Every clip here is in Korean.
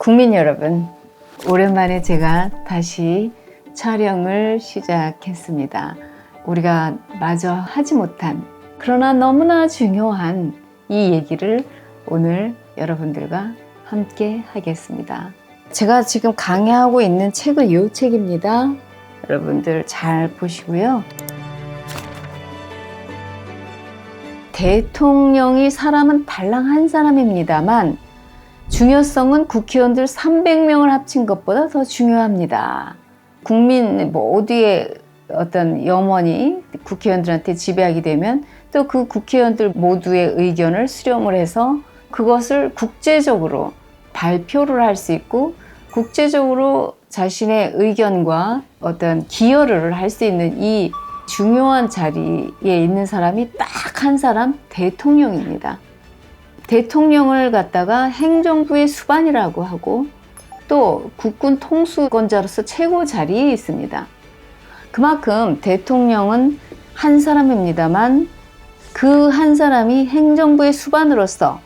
국민 여러분, 오랜만에 제가 다시 촬영을 시작했습니다. 우리가 마저 하지 못한 그러나 너무나 중요한 이 얘기를 오늘 여러분들과 함께 하겠습니다. 제가 지금 강의하고 있는 책은 이 책입니다. 여러분들 잘 보시고요. 대통령이 사람은 달랑 한 사람입니다만 중요성은 국회의원들 300명을 합친 것보다 더 중요합니다. 국민 어디에 어떤 염원이 국회의원들한테 지배하게 되면 또 그 국회의원들 모두의 의견을 수렴을 해서 그것을 국제적으로 발표를 할 수 있고 국제적으로 자신의 의견과 어떤 기여를 할 수 있는 이 중요한 자리에 있는 사람이 딱 한 사람, 대통령입니다. 대통령을 갖다가 행정부의 수반이라고 하고 또 국군 통수권자로서 최고 자리에 있습니다. 그만큼 대통령은 한 사람입니다만 그 한 사람이 행정부의 수반으로서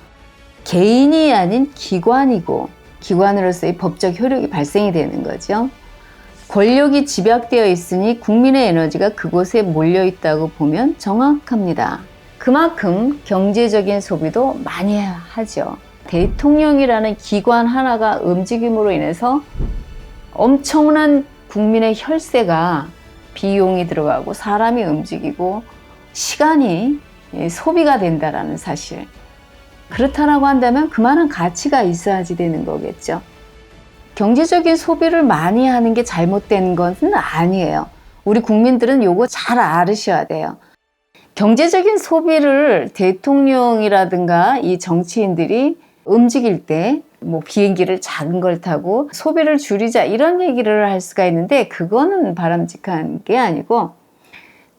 개인이 아닌 기관이고 기관으로서의 법적 효력이 발생이 되는 거죠. 권력이 집약되어 있으니 국민의 에너지가 그곳에 몰려 있다고 보면 정확합니다. 그만큼 경제적인 소비도 많이 하죠. 대통령이라는 기관 하나가 움직임으로 인해서 엄청난 국민의 혈세가 비용이 들어가고 사람이 움직이고 시간이 소비가 된다라는 사실. 그렇다라고 한다면 그만한 가치가 있어야지 되는 거겠죠. 경제적인 소비를 많이 하는 게 잘못된 것은 아니에요. 우리 국민들은 요거 잘 알으셔야 돼요. 경제적인 소비를 대통령이라든가 이 정치인들이 움직일 때 비행기를 작은 걸 타고 소비를 줄이자 이런 얘기를 할 수가 있는데 그거는 바람직한 게 아니고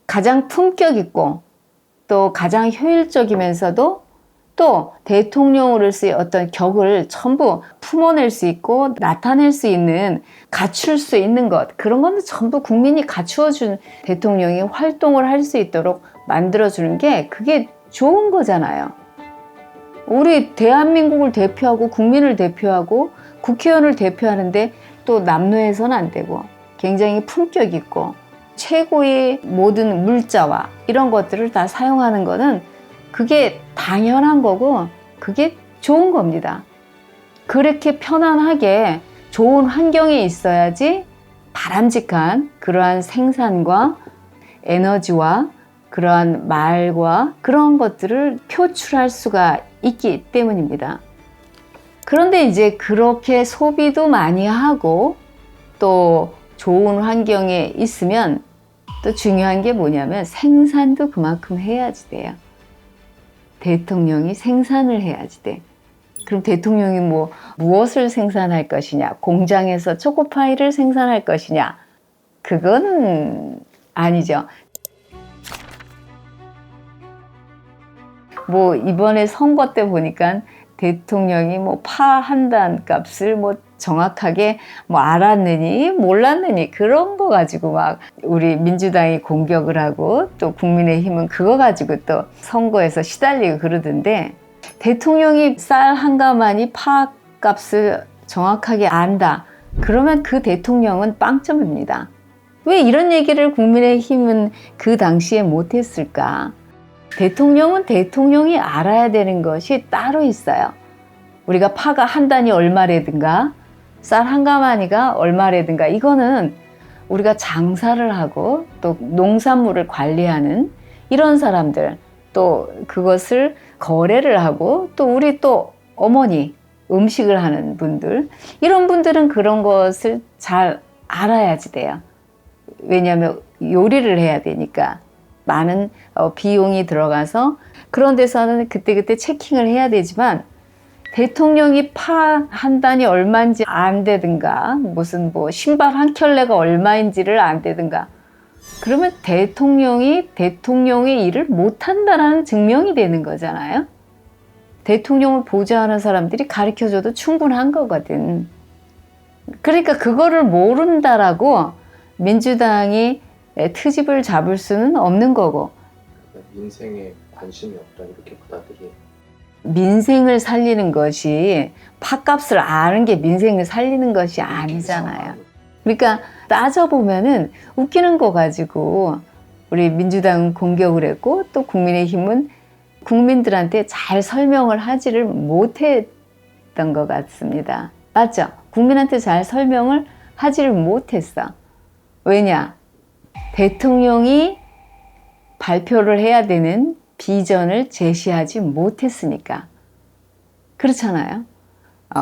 가장 품격 있고 또 가장 효율적이면서도 또 대통령으로서의 어떤 격을 전부 품어낼 수 있고 나타낼 수 있는 갖출 수 있는 것 그런 건 전부 국민이 갖추어준 대통령이 활동을 할 수 있도록 만들어주는 게 그게 좋은 거잖아요. 우리 대한민국을 대표하고 국민을 대표하고 국회의원을 대표하는데 또 남루해서는 안 되고 굉장히 품격 있고 최고의 모든 물자와 이런 것들을 다 사용하는 거는 그게 당연한 거고 그게 좋은 겁니다. 그렇게 편안하게 좋은 환경에 있어야지 바람직한 그러한 생산과 에너지와 그러한 말과 그런 것들을 표출할 수가 있기 때문입니다. 그런데 이제 그렇게 소비도 많이 하고 또 좋은 환경에 있으면 또 중요한 게 뭐냐면 생산도 그만큼 해야지 돼요. 대통령이 생산을 해야지 돼. 그럼 대통령이 무엇을 생산할 것이냐? 공장에서 초코파이를 생산할 것이냐? 그거는 아니죠. 이번에 선거 때 보니까 대통령이 파 한 단 값을 정확하게 알았느니 몰랐느니 그런 거 가지고 우리 민주당이 공격을 하고 또 국민의힘은 그거 가지고 또 선거에서 시달리고 그러던데 대통령이 쌀 한 가마니 파 값을 정확하게 안다. 그러면 그 대통령은 빵점입니다. 왜 이런 얘기를 국민의힘은 그 당시에 못했을까? 대통령은 대통령이 알아야 되는 것이 따로 있어요. 우리가 파가 한 단이 얼마라든가 쌀 한 가마니가 얼마라든가 이거는 우리가 장사를 하고 또 농산물을 관리하는 이런 사람들 또 그것을 거래를 하고 또 우리 또 어머니 음식을 하는 분들 이런 분들은 그런 것을 잘 알아야지 돼요. 왜냐하면 요리를 해야 되니까 많은 비용이 들어가서 그런 데서는 그때그때 체킹을 해야 되지만 대통령이 파 한 단이 얼마인지 안 되든가 무슨 신발 한 켤레가 얼마인지를 안 되든가 그러면 대통령이 대통령의 일을 못한다라는 증명이 되는 거잖아요. 대통령을 보좌하는 사람들이 가르쳐줘도 충분한 거거든. 그러니까 그거를 모른다라고 민주당이 트집을 잡을 수는 없는 거고 인생에 관심이 없다 이렇게 받아들이 민생을 살리는 것이, 팥값을 아는 게 민생을 살리는 것이 아니잖아요. 그러니까 따져보면은 웃기는 거 가지고 우리 민주당은 공격을 했고, 또 국민의힘은 국민들한테 잘 설명을 하지를 못했던 것 같습니다. 맞죠? 국민한테 잘 설명을 하지를 못했어. 왜냐? 대통령이 발표를 해야 되는 비전을 제시하지 못했으니까. 그렇잖아요.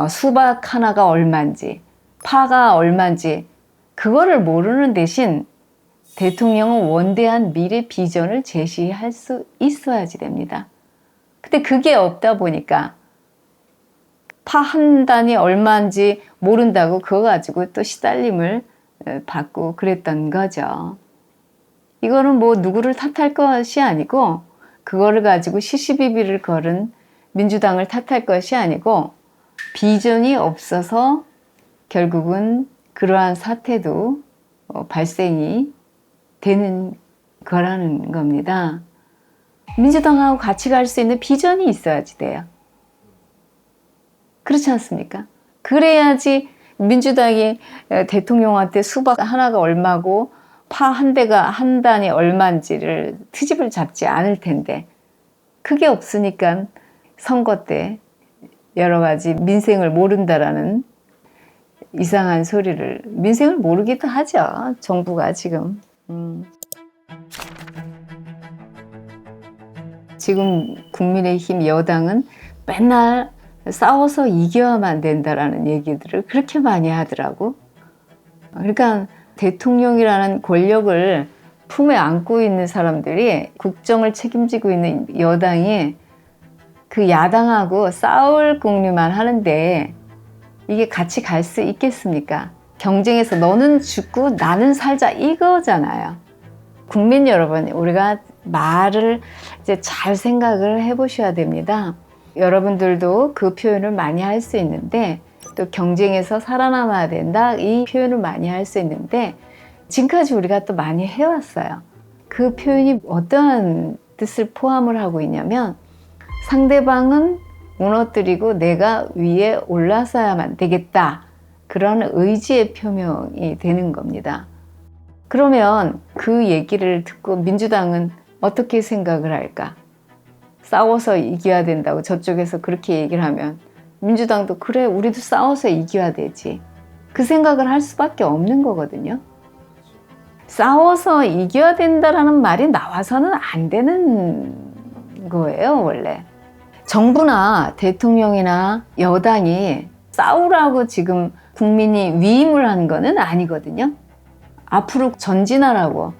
수박 하나가 얼만지, 파가 얼만지, 그거를 모르는 대신 대통령은 원대한 미래 비전을 제시할 수 있어야지 됩니다. 근데 그게 없다 보니까 파 한 단이 얼마인지 모른다고 그거 가지고 또 시달림을 받고 그랬던 거죠. 이거는 뭐 누구를 탓할 것이 아니고, 그거를 가지고 시시비비를 걸은 민주당을 탓할 것이 아니고, 비전이 없어서 결국은 그러한 사태도 발생이 되는 거라는 겁니다. 민주당하고 같이 갈 수 있는 비전이 있어야지 돼요. 그렇지 않습니까? 그래야지 민주당이 대통령한테 수박 하나가 얼마고 파 한 대가 한 단이 얼마인지를 트집을 잡지 않을 텐데, 그게 없으니까 선거 때 여러 가지 민생을 모른다라는 이상한 소리를, 민생을 모르기도 하죠, 정부가 지금. 지금 국민의힘 여당은 맨날 싸워서 이겨야만 된다라는 얘기들을 그렇게 많이 하더라고. 그러니까 대통령이라는 권력을 품에 안고 있는 사람들이, 국정을 책임지고 있는 여당이 그 야당하고 싸울 궁리만 하는데 이게 같이 갈 수 있겠습니까? 경쟁에서 너는 죽고 나는 살자, 이거잖아요. 국민 여러분, 우리가 말을 이제 잘 생각을 해보셔야 됩니다. 여러분들도 그 표현을 많이 할 수 있는데, 또 경쟁에서 살아남아야 된다, 이 표현을 많이 할 수 있는데, 지금까지 우리가 또 많이 해왔어요. 그 표현이 어떠한 뜻을 포함을 하고 있냐면, 상대방은 무너뜨리고 내가 위에 올라서야만 되겠다, 그런 의지의 표명이 되는 겁니다. 그러면 그 얘기를 듣고 민주당은 어떻게 생각을 할까? 싸워서 이겨야 된다고 저쪽에서 그렇게 얘기를 하면 민주당도 그래, 우리도 싸워서 이겨야 되지, 그 생각을 할 수밖에 없는 거거든요. 싸워서 이겨야 된다라는 말이 나와서는 안 되는 거예요, 원래. 정부나 대통령이나 여당이 싸우라고 지금 국민이 위임을 한 거는 아니거든요. 앞으로 전진하라고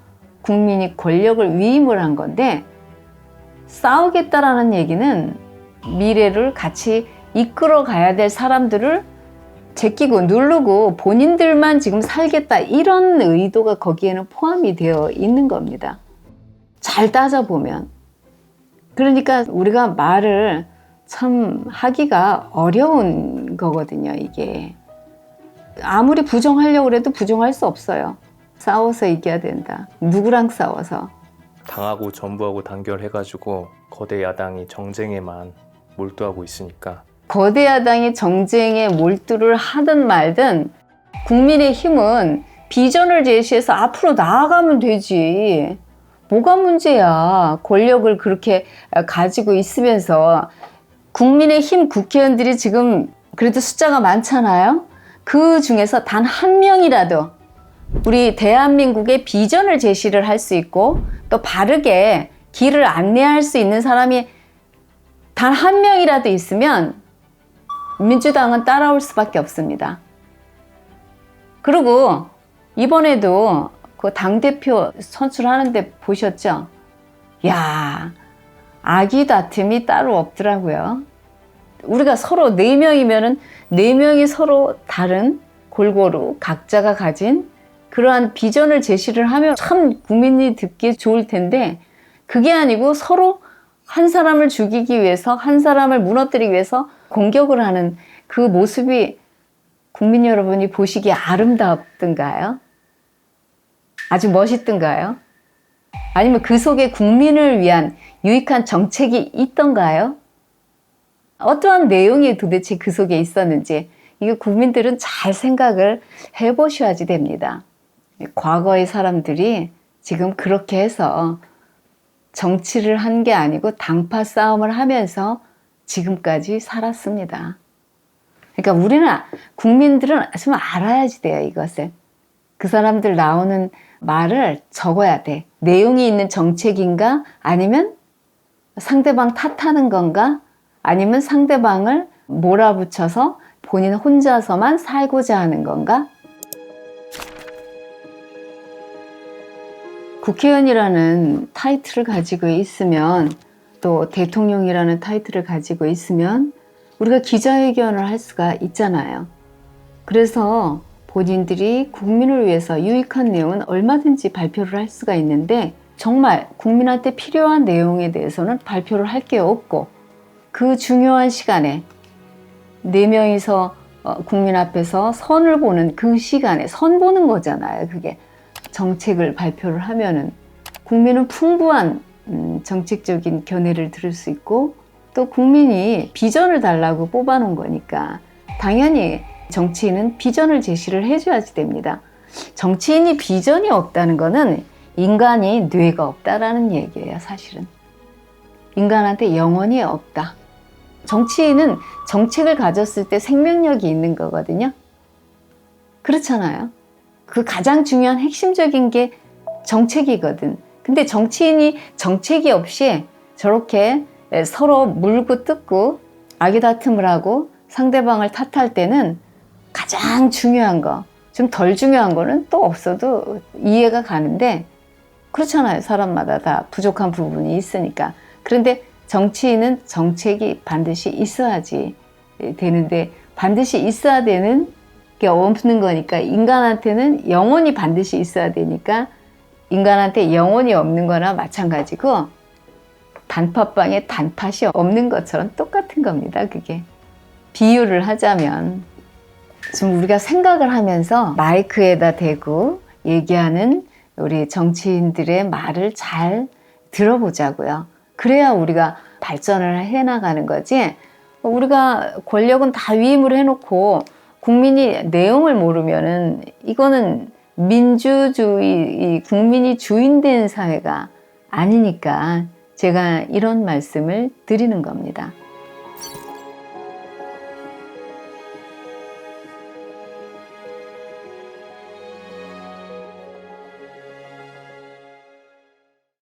국민이 권력을 위임을 한 건데, 싸우겠다라는 얘기는 미래를 같이 이끌어 가야 될 사람들을 제끼고 누르고 본인들만 지금 살겠다, 이런 의도가 거기에는 포함이 되어 있는 겁니다. 잘 따져보면. 그러니까 우리가 말을 참 하기가 어려운 거거든요, 이게. 아무리 부정하려고 해도 부정할 수 없어요. 싸워서 이겨야 된다. 누구랑 싸워서? 당하고 정부하고 단결해가지고 거대 야당이 정쟁에만 몰두하고 있으니까. 거대 야당이 정쟁에 몰두를 하든 말든 국민의힘은 비전을 제시해서 앞으로 나아가면 되지. 뭐가 문제야. 권력을 그렇게 가지고 있으면서. 국민의힘 국회의원들이 지금 그래도 숫자가 많잖아요. 그 중에서 단 한 명이라도 우리 대한민국의 비전을 제시를 할 수 있고 또 바르게 길을 안내할 수 있는 사람이 단 한 명이라도 있으면 민주당은 따라올 수밖에 없습니다. 그리고 이번에도 그 당대표 선출하는데 보셨죠? 야, 아기 다툼이 따로 없더라고요. 우리가 서로 4명이면은 4명이 서로 다른 골고루 각자가 가진 그러한 비전을 제시를 하면 참 국민이 듣기 좋을 텐데, 그게 아니고 서로 한 사람을 죽이기 위해서, 한 사람을 무너뜨리기 위해서 공격을 하는 그 모습이 국민 여러분이 보시기에 아름답던가요? 아주 멋있던가요? 아니면 그 속에 국민을 위한 유익한 정책이 있던가요? 어떠한 내용이 도대체 그 속에 있었는지 이게 국민들은 잘 생각을 해보셔야지 됩니다. 과거의 사람들이 지금 그렇게 해서 정치를 한 게 아니고 당파 싸움을 하면서 지금까지 살았습니다. 그러니까 우리는 국민들은 좀 알아야지 돼요, 이것을. 그 사람들 나오는 말을 적어야 돼. 내용이 있는 정책인가? 아니면 상대방 탓하는 건가? 아니면 상대방을 몰아붙여서 본인 혼자서만 살고자 하는 건가? 국회의원이라는 타이틀을 가지고 있으면, 또 대통령이라는 타이틀을 가지고 있으면 우리가 기자회견을 할 수가 있잖아요. 그래서 본인들이 국민을 위해서 유익한 내용은 얼마든지 발표를 할 수가 있는데, 정말 국민한테 필요한 내용에 대해서는 발표를 할 게 없고, 그 중요한 시간에 4명이서 국민 앞에서 선을 보는 그 시간에, 선 보는 거잖아요. 그게 정책을 발표를 하면은 국민은 풍부한 정책적인 견해를 들을 수 있고, 또 국민이 비전을 달라고 뽑아놓은 거니까 당연히 정치인은 비전을 제시를 해줘야지 됩니다. 정치인이 비전이 없다는 거는 인간이 뇌가 없다라는 얘기예요, 사실은. 인간한테 영혼이 없다. 정치인은 정책을 가졌을 때 생명력이 있는 거거든요. 그렇잖아요. 그 가장 중요한 핵심적인 게 정책이거든. 근데 정치인이 정책이 없이 저렇게 서로 물고 뜯고 아기다툼을 하고 상대방을 탓할 때는 가장 중요한 거, 좀 덜 중요한 거는 또 없어도 이해가 가는데, 그렇잖아요. 사람마다 다 부족한 부분이 있으니까. 그런데 정치인은 정책이 반드시 있어야지 되는데, 반드시 있어야 되는 게 없는 거니까, 인간한테는 영혼이 반드시 있어야 되니까 인간한테 영혼이 없는 거나 마찬가지고, 단팥빵에 단팥이 없는 것처럼 똑같은 겁니다. 그게 비유를 하자면, 좀 우리가 생각을 하면서 마이크에다 대고 얘기하는 우리 정치인들의 말을 잘 들어보자고요. 그래야 우리가 발전을 해나가는 거지. 우리가 권력은 다 위임을 해놓고 국민이 내용을 모르면은 이거는 민주주의, 국민이 주인된 사회가 아니니까 제가 이런 말씀을 드리는 겁니다.